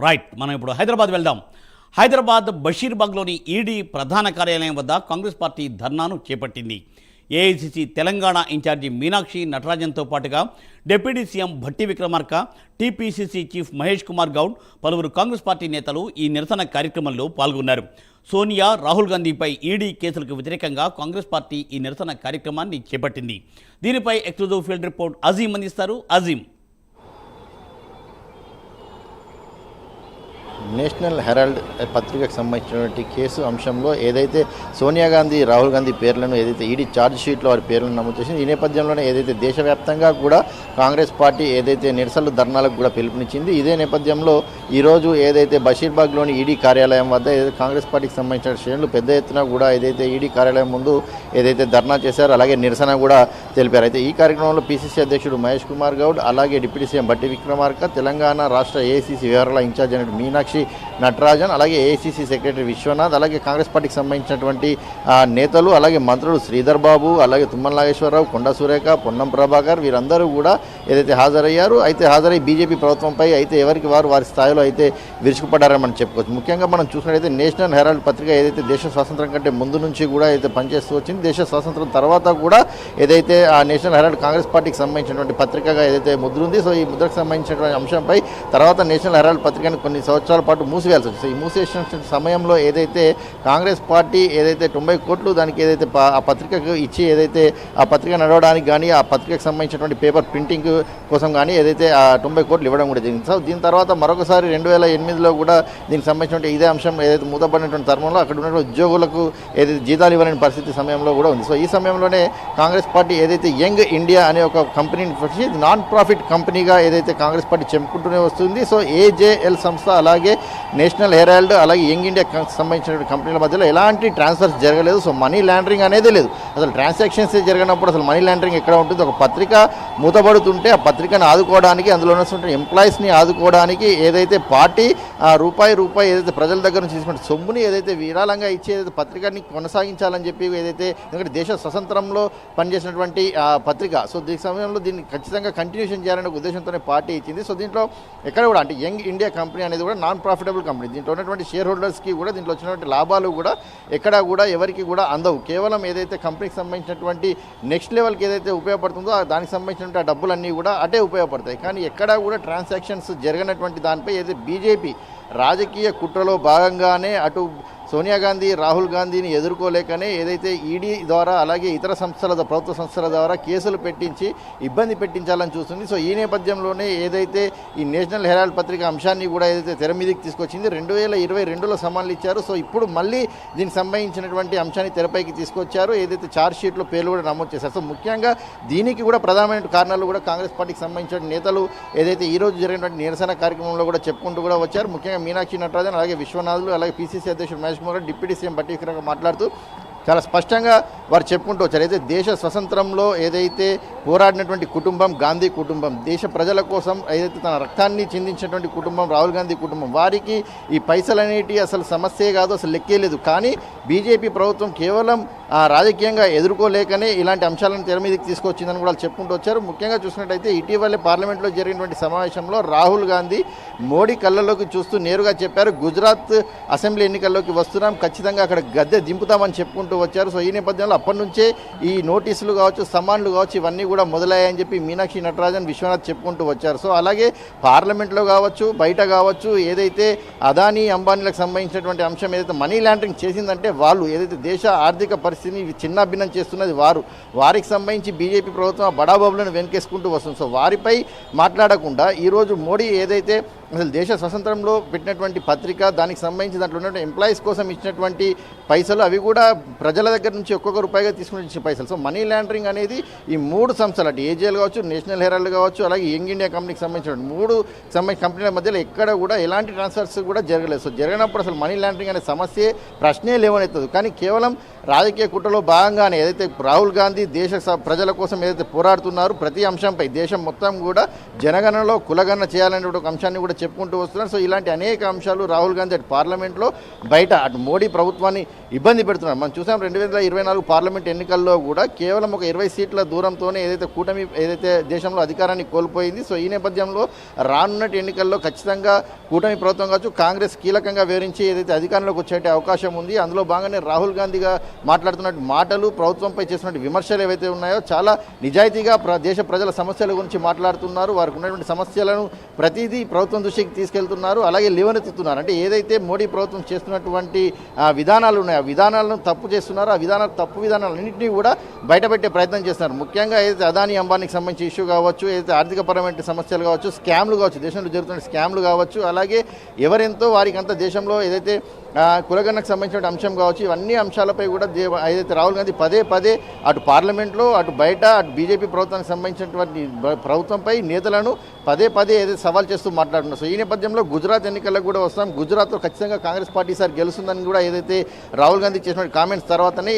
Right, మనం ఇప్పుడు హైదరాబాద్ వెళ్దాం. హైదరాబాద్ బషీర్బాగ్లోని ఈడీ ప్రధాన కార్యాలయం వద్ద కాంగ్రెస్ పార్టీ ధర్నాను చేపట్టింది. ఏఐసిసి తెలంగాణ ఇన్ఛార్జి మీనాక్షి నటరాజన్తో పాటుగా deputy CM Bhatti Vikramarka, TPCC chief Mahesh Kumar Goud, పలువురు కాంగ్రెస్ పార్టీ నేతలు ఈ నిరసన కార్యక్రమంలో పాల్గొన్నారు. సోనియా, రాహుల్ గాంధీపై ఈడీ కేసులకు వ్యతిరేకంగా కాంగ్రెస్ పార్టీ ఈ నిరసన కార్యక్రమాన్ని చేపట్టింది. దీనిపై ఎక్స్క్లూజివ్ ఫీల్డ్ రిపోర్ట్ అజీం అందిస్తారు. అజీం. నేషనల్ హెరాల్డ్ పత్రికకు సంబంధించినటువంటి కేసు అంశంలో ఏదైతే సోనియా గాంధీ, రాహుల్ గాంధీ పేర్లను ఏదైతే ఈడీ ఛార్జ్ షీట్లో వారి పేర్లను నమోదు చేసింది, ఈ నేపథ్యంలోనే ఏదైతే దేశవ్యాప్తంగా కూడా కాంగ్రెస్ పార్టీ ఏదైతే నిరసనలు, ధర్నాలకు కూడా పిలుపునిచ్చింది. ఇదే నేపథ్యంలో ఈరోజు ఏదైతే బషీర్బాగ్లోని ఈడీ కార్యాలయం వద్ద కాంగ్రెస్ పార్టీకి సంబంధించిన శ్రేణులు పెద్ద ఎత్తున కూడా ఏదైతే ఈడీ కార్యాలయం ముందు ఏదైతే ధర్నా చేశారో అలాగే నిరసన కూడా తెలిపారు. అయితే ఈ కార్యక్రమంలో పీసీసీ అధ్యక్షుడు మహేష్ కుమార్ గౌడ్, అలాగే డిప్యూటీ సీఎం భట్టి విక్రమార్క, తెలంగాణ రాష్ట్ర ఏఐసిసి వ్యవహారాల ఇన్ఛార్జ్ అయిన మీనాక్షి నటరాజన్, అలాగే ఏఐసిసి సెక్రటరీ విశ్వనాథ్, అలాగే కాంగ్రెస్ పార్టీకి సంబంధించినటువంటి నేతలు, అలాగే మంత్రులు శ్రీధర్ బాబు, అలాగే తుమ్మల నాగేశ్వరరావు, కొండా సురేఖ, పొన్నం ప్రభాకర్ వీరందరూ కూడా ఏదైతే హాజరయ్యారు. అయితే హాజరై బీజేపీ ప్రభుత్వంపై అయితే ఎవరికి వారు వారి స్థాయిలో అయితే విరుచుకుపడ్డారని మనం చెప్పుకోవచ్చు. ముఖ్యంగా మనం చూసినట్లయితే నేషనల్ హెరాల్డ్ పత్రిక ఏదైతే దేశ స్వాతంత్రం కంటే ముందు నుంచి కూడా అయితే పనిచేస్తూ వచ్చింది, దేశ స్వాతంత్రం తర్వాత కూడా ఏదైతే ఆ నేషనల్ హెరాల్డ్ కాంగ్రెస్ పార్టీకి సంబంధించినటువంటి పత్రికగా ఏదైతే ముద్ర ఉంది, సో ఈ ముద్రకు సంబంధించినటువంటి అంశంపై తర్వాత నేషనల్ హెరాల్డ్ పత్రికను కొన్ని సంవత్సరాల పాటు మూసివేయాల్సి వచ్చింది. ఈ మూసివేసిన సమయంలో ఏదైతే కాంగ్రెస్ పార్టీ ఏదైతే 90 కోట్లు దానికి ఏదైతే ఆ పత్రికకు ఇచ్చి ఏదైతే ఆ పత్రిక నడవడానికి కానీ ఆ పత్రికకు సంబంధించినటువంటి పేపర్ ప్రింటింగ్ కోసం కానీ ఏదైతే ఆ 90 కోట్లు ఇవ్వడం కూడా జరిగింది. సో దీని తర్వాత మరొకసారి 2008లో కూడా దీనికి సంబంధించినటువంటి ఇదే అంశం ఏదైతే మూతపడినటువంటి తరుణంలో అక్కడ ఉన్నటువంటి ఉద్యోగులకు ఏదైతే జీతాలు ఇవ్వలేని పరిస్థితి సమయంలో కూడా ఉంది. సో ఈ సమయంలోనే కాంగ్రెస్ పార్టీ ఏదైతే యంగ్ ఇండియా అనే ఒక కంపెనీని నాన్ ప్రాఫిట్ కంపెనీగా ఏదైతే కాంగ్రెస్ పార్టీ చెప్పుకుంటూనే వస్తుంది. సో ఏజేఎల్ సంస్థ, అలాగే నేషనల్ హెరాల్డ్, అలాగే యంగ్ ఇండియా సంబంధించిన కంపెనీల మధ్యలో ఎలాంటి ట్రాన్స్ఫర్స్ జరగలేదు. సో మనీ లాండరింగ్ అనేది లేదు, అసలు ట్రాన్సాక్షన్స్ జరిగినప్పుడు అసలు మనీ లాండరింగ్ ఎక్కడ ఉంటుంది? ఒక పత్రిక మూతబడుతుంటే ఆ పత్రికను ఆదుకోవడానికి, అందులో ఉన్నటువంటి ఎంప్లాయీస్ని ఆదుకోవడానికి ఏదైతే పార్టీ రూపాయి ఏదైతే ప్రజల దగ్గర నుంచి తీసుకుంటే సొమ్ముని ఏదైతే విరాళంగా ఇచ్చి ఏదైతే పత్రికని కొనసాగించాలని చెప్పి ఏదైతే, ఎందుకంటే దేశ స్వతంత్రంలో పనిచేసినటువంటి పత్రిక, సో దీని సమయంలో దీన్ని ఖచ్చితంగా కంటిన్యూషన్ చేయాలనే ఉద్దేశంతోనే పార్టీ ఇచ్చింది. సో దీంట్లో ఎక్కడ కూడా అంటే యంగ్ ఇండియా కంపెనీ అనేది కూడా నాన్ ప్రాఫిటబుల్ కంపెనీ. దీంట్లో ఉన్నటువంటి షేర్ హోల్డర్స్కి కూడా దీంట్లో వచ్చినటువంటి లాభాలు కూడా ఎక్కడా కూడా ఎవరికి కూడా అందవు. కేవలం ఏదైతే కంపెనీకి సంబంధించినటువంటి నెక్స్ట్ లెవెల్కి ఏదైతే ఉపయోగపడుతుందో దానికి సంబంధించినటువంటి ఆ డబ్బులన్నీ కూడా అటే ఉపయోగపడతాయి. కానీ ఎక్కడా కూడా ట్రాన్సాక్షన్స్ జరగనటువంటి దానిపై ఏదైతే బీజేపీ రాజకీయ కుట్రలో భాగంగానే అటు సోనియా గాంధీ, రాహుల్ గాంధీని ఎదుర్కోలేకనే ఏదైతే ఈడీ ద్వారా అలాగే ఇతర సంస్థల, ప్రభుత్వ సంస్థల ద్వారా కేసులు పెట్టించి ఇబ్బంది పెట్టించాలని చూస్తుంది. సో ఈ నేపథ్యంలోనే ఏదైతే ఈ నేషనల్ హెరాల్డ్ పత్రిక అంశాన్ని కూడా ఏదైతే తెర మీదకి తీసుకొచ్చింది, 2022లో సమాన్లు ఇచ్చారు. సో ఇప్పుడు మళ్ళీ దీనికి సంబంధించినటువంటి అంశాన్ని తెరపైకి తీసుకొచ్చారు, ఏదైతే ఛార్జ్ షీట్లో పేర్లు కూడా నమోదు చేశారు. సో ముఖ్యంగా దీనికి కూడా ప్రధానమైన కారణాలు కూడా కాంగ్రెస్ పార్టీకి సంబంధించిన నేతలు ఏదైతే ఈరోజు జరిగినటువంటి నిరసన కార్యక్రమంలో కూడా చెప్పుకుంటూ కూడా వచ్చారు. ముఖ్యంగా మీనాక్షి నటరాజన్, అలాగే విశ్వనాథులు, అలాగే పీసీసీ అధ్యక్షుడు మహేష్ కుమార్, డిప్యూటీ సీఎం భట్టి విక్రమార్క మాట్లాడుతూ చాలా స్పష్టంగా వారు చెప్పుకుంటూ వచ్చారు. అయితే దేశ స్వతంత్రంలో ఏదైతే పోరాడినటువంటి కుటుంబం గాంధీ కుటుంబం, దేశ ప్రజల కోసం ఏదైతే తన రక్తాన్ని చిందించినటువంటి కుటుంబం రాహుల్ గాంధీ కుటుంబం, వారికి ఈ పైసలు అనేటివి అసలు సమస్యే కాదు, అసలు లెక్కే లేదు. కానీ బీజేపీ ప్రభుత్వం కేవలం రాజకీయంగా ఎదుర్కోలేకనే ఇలాంటి అంశాలను తెర మీదకి తీసుకొచ్చిందని కూడా చెప్పుకుంటూ వచ్చారు. ముఖ్యంగా చూసినట్టయితే ఇటీవలే పార్లమెంట్లో జరిగినటువంటి సమావేశంలో రాహుల్ గాంధీ మోడీ కళ్ళలోకి చూస్తూ నేరుగా చెప్పారు, గుజరాత్ అసెంబ్లీ ఎన్నికల్లోకి వస్తున్నాం, ఖచ్చితంగా అక్కడ గద్దె దింపుతామని చెప్పుకుంటూ వచ్చారు. సో ఈ నేపథ్యంలో అప్పటి నుంచే ఈ నోటీసులు కావచ్చు, సమాన్లు కావచ్చు, ఇవన్నీ కూడా మొదలయ్యాయని చెప్పి మీనాక్షి నటరాజన్, విశ్వనాథ్ చెప్పుకుంటూ వచ్చారు. సో అలాగే పార్లమెంట్లో కావచ్చు, బయట కావచ్చు, ఏదైతే అదానీ అంబానీలకు సంబంధించినటువంటి అంశం ఏదైతే మనీ లాండరింగ్ చేసిందంటే వాళ్ళు ఏదైతే దేశ ఆర్థిక పరిస్థితిని చిన్నాభిన్నం చేస్తున్నది వారికి సంబంధించి బీజేపీ ప్రభుత్వం బడాబాబులను వెనకేసుకుంటూ వస్తుంది. సో వారిపై మాట్లాడకుండా ఈరోజు మోడీ ఏదైతే అసలు దేశ స్వతంత్రంలో పెట్టినటువంటి పత్రిక, దానికి సంబంధించి దాంట్లో ఉన్నటువంటి ఎంప్లాయీస్ కోసం ఇచ్చినటువంటి పైసలు అవి కూడా ప్రజల దగ్గర నుంచి ఒక్కొక్క రూపాయిగా తీసుకుని ఇచ్చిన పైసలు. సో మనీ లాండరింగ్ అనేది ఈ 3 సంస్థలు, అటు ఏజేఎల్ కావచ్చు, నేషనల్ హెరాల్డ్ కావచ్చు, అలాగే యంగ్ ఇండియా కంపెనీకి సంబంధించిన 3 కంపెనీల మధ్యలో ఎక్కడ కూడా ఎలాంటి ట్రాన్స్ఫర్స్ కూడా జరగలేదు. సో జరిగినప్పుడు అసలు మనీ లాండరింగ్ అనే సమస్యే ప్రశ్నే లేవనెత్తదు. కానీ కేవలం రాజకీయ కుట్రలో భాగంగానే ఏదైతే రాహుల్ గాంధీ ప్రజల కోసం ఏదైతే పోరాడుతున్నారో ప్రతి అంశంపై దేశం మొత్తం కూడా జనగణనలో కులగణన చేయాలనే ఒక అంశాన్ని కూడా చెప్పుకుంటూ వస్తున్నారు. సో ఇలాంటి అనేక అంశాలు రాహుల్ గాంధీ అటు పార్లమెంట్లో బయట అటు మోడీ ప్రభుత్వాన్ని ఇబ్బంది పెడుతున్నారు. మనం చూసాం 2024 పార్లమెంట్ ఎన్నికల్లో కూడా కేవలం ఒక 20 సీట్ల దూరంతోనే ఏదైతే కూటమి ఏదైతే దేశంలో అధికారాన్ని కోల్పోయింది. సో ఈ నేపథ్యంలో రానున్నటి ఎన్నికల్లో ఖచ్చితంగా కూటమి ప్రభుత్వం కావచ్చు కాంగ్రెస్ కీలకంగా వివరించి ఏదైతే అధికారంలోకి వచ్చే అవకాశం ఉంది. అందులో భాగంగానే రాహుల్ గాంధీగా మాట్లాడుతున్నట్టు మాటలు ప్రభుత్వంపై చేస్తున్న విమర్శలు ఏవైతే ఉన్నాయో చాలా నిజాయితీగా దేశ ప్రజల సమస్యల గురించి మాట్లాడుతున్నారు. వారికి ఉన్నటువంటి సమస్యలను ప్రతిదీ ప్రభుత్వం దృష్టికి తీసుకెళ్తున్నారు, అలాగే లేవనెత్తుతున్నారు. అంటే ఏదైతే మోడీ ప్రభుత్వం చేస్తున్నటువంటి విధానాలు ఉన్నాయో ఆ విధానాలను తప్పు చేస్తున్నారో ఆ తప్పు విధానాలన్నింటినీ కూడా బయటపెట్టే ప్రయత్నం చేస్తున్నారు. ముఖ్యంగా ఏదైతే అదానీ అంబానీకి సంబంధించి ఇష్యూ కావచ్చు, ఏదైతే ఆర్థికపరమైన సమస్యలు కావచ్చు, స్కామ్లు కావచ్చు, దేశంలో జరుగుతున్న స్కామ్లు కావచ్చు, అలాగే ఎవరెంతో వారికి అంతా దేశంలో ఏదైతే కులగణనకు సంబంధించిన అంశం కావచ్చు, ఇవన్నీ అంశాలపై కూడా ఏదైతే రాహుల్ గాంధీ పదే పదే అటు పార్లమెంట్లో అటు బయట అటు బీజేపీ ప్రభుత్వానికి సంబంధించినటువంటి ప్రభుత్వంపై నేతలను పదే పదే ఏదైతే సవాల్ చేస్తూ మాట్లాడుతున్నారు. సో ఈ నేపథ్యంలో గుజరాత్ ఎన్నికలకు కూడా వస్తాం. గుజరాత్లో ఖచ్చితంగా కాంగ్రెస్ పార్టీ సార్ గెలుస్తుందని కూడా ఏదైతే రాహుల్ గాంధీ చేసిన కామెంట్స్ తర్వాతనే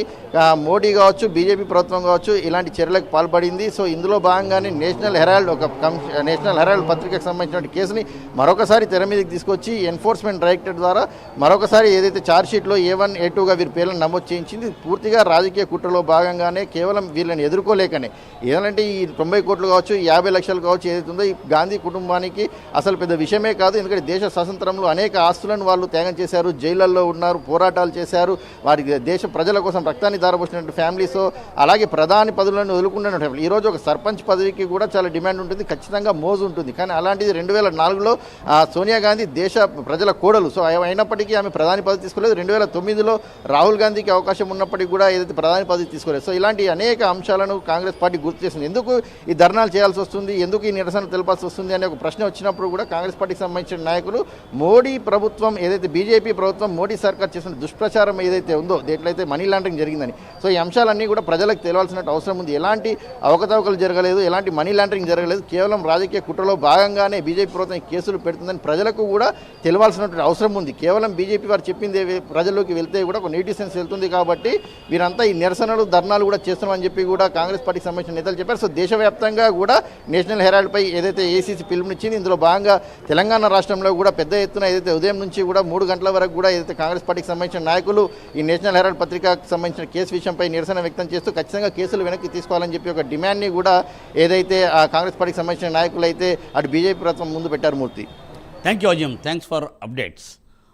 మోడీ కావచ్చు బీజేపీ ప్రభుత్వం కావచ్చు ఇలాంటి చర్యలకు పాల్పడింది. సో ఇందులో భాగంగానే నేషనల్ హెరాల్డ్ పత్రికకు సంబంధించిన కేసుని మరొకసారి తెర మీదకి తీసుకొచ్చి ఎన్ఫోర్స్మెంట్ డైరెక్టరేట్ ద్వారా మరొకసారి ఏదైతే ఛార్జ్షీట్లో A1, A2గా వీరి పేర్లను నమోదు చేయించింది. పూర్తిగా రాజకీయ కుట్రలో భాగంగానే కేవలం వీళ్ళని ఎదుర్కోలేకనే ఏదంటే ఈ 90 కోట్లు కావచ్చు 50 లక్షలు కావచ్చు ఏదైతే ఉందో ఈ గాంధీ కుటుంబానికి అసలు పెద్ద విషయమే కాదు. ఎందుకంటే దేశ స్వాతంత్రంలో అనేక ఆస్తులను వాళ్ళు త్యాగం చేశారు, జైళ్లలో ఉన్నారు, పోరాటాలు చేశారు, వారికి దేశ ప్రజల కోసం రక్తాన్ని దారపోసినటువంటి ఫ్యామిలీస్, అలాగే ప్రధాని పదవులను వదులుకున్న ఫ్యామిలీ. ఈరోజు ఒక సర్పంచ్ పదవికి కూడా చాలా డిమాండ్ ఉంటుంది, ఖచ్చితంగా మోజు ఉంటుంది. కానీ అలాంటిది 2004లో సోనియా గాంధీ దేశ ప్రజల కోడలు. సో అయినప్పటికీ ఆమె ప్రధాని పదవి తీసుకోలేదు. 2009లో రాహుల్ గాంధీకి అవకాశం ఉన్నప్పటికీ కూడా ఏదైతే ప్రధాని పదవి తీసుకోలేదు. సో ఇలాంటి అనేక అంశాలను కాంగ్రెస్ పార్టీ గుర్తు చేసింది. ఎందుకు ఈ ధర్నాలు చేయాల్సి వస్తుంది, ఎందుకు ఈ నిరసన తెలపాల్సి వస్తుంది అనే ఒక ప్రశ్న వచ్చినప్పుడు కూడా కాంగ్రెస్ పార్టీకి సంబంధించిన నాయకులు మోడీ ప్రభుత్వం ఏదైతే బీజేపీ ప్రభుత్వం మోడీ సర్కార్ చేసిన దుష్ప్రచారం ఏదైతే ఉందో దేంట్లయితే మనీ లాండరింగ్ జరిగిందని, సో ఈ అంశాలన్నీ కూడా ప్రజలకు తెలియాల్సిన అవసరం ఉంది. ఎలాంటి అవకతవకలు జరగలేదు, ఎలాంటి మనీ లాండరింగ్ జరగలేదు, కేవలం రాజకీయ కుట్రలో భాగంగానే బీజేపీ ప్రభుత్వం కేసులు పెడుతుందని ప్రజలకు కూడా తెలియాల్సినటువంటి అవసరం ఉంది. కేవలం బీజేపీ వారు చెప్పింది ప్రజల్లోకి వెళ్తే కూడా ఒక నెగిటివ్ సెన్స్ వెళ్తుంది. కాబట్టి వీరంతా ఈ నిరసనలు ధర్నాలు కూడా చేస్తున్నామని చెప్పి కూడా కాంగ్రెస్ పార్టీకి సంబంధించిన నేతలు చెప్పారు. సో దేశవ్యాప్తంగా కూడా నేషనల్ హెరాల్డ్పై ఏదైతే ఏసీసీ పిలుపునిచ్చింది, ఇందులో భాగంగా తెలంగాణ రాష్ట్రంలో కూడా పెద్ద ఎత్తున ఏదైతే ఉదయం నుంచి కూడా 3 గంటల వరకు కూడా ఏదైతే కాంగ్రెస్ పార్టీకి సంబంధించిన నాయకులు ఈ నేషనల్ హెరాల్డ్ పత్రికకు సంబంధించిన కేసు విషయంపై నిరసన వ్యక్తం చేస్తూ ఖచ్చితంగా కేసులు వెనక్కి తీసుకోవాలని చెప్పి ఒక డిమాండ్ని కూడా ఏదైతే ఆ కాంగ్రెస్ పార్టీకి సంబంధించిన నాయకులు అయితే అటు బీజేపీ ప్రభుత్వం ముందు పెట్టారు. మూర్తి, థ్యాంక్ యూ అజయం, థ్యాంక్స్ ఫర్ అప్డేట్స్.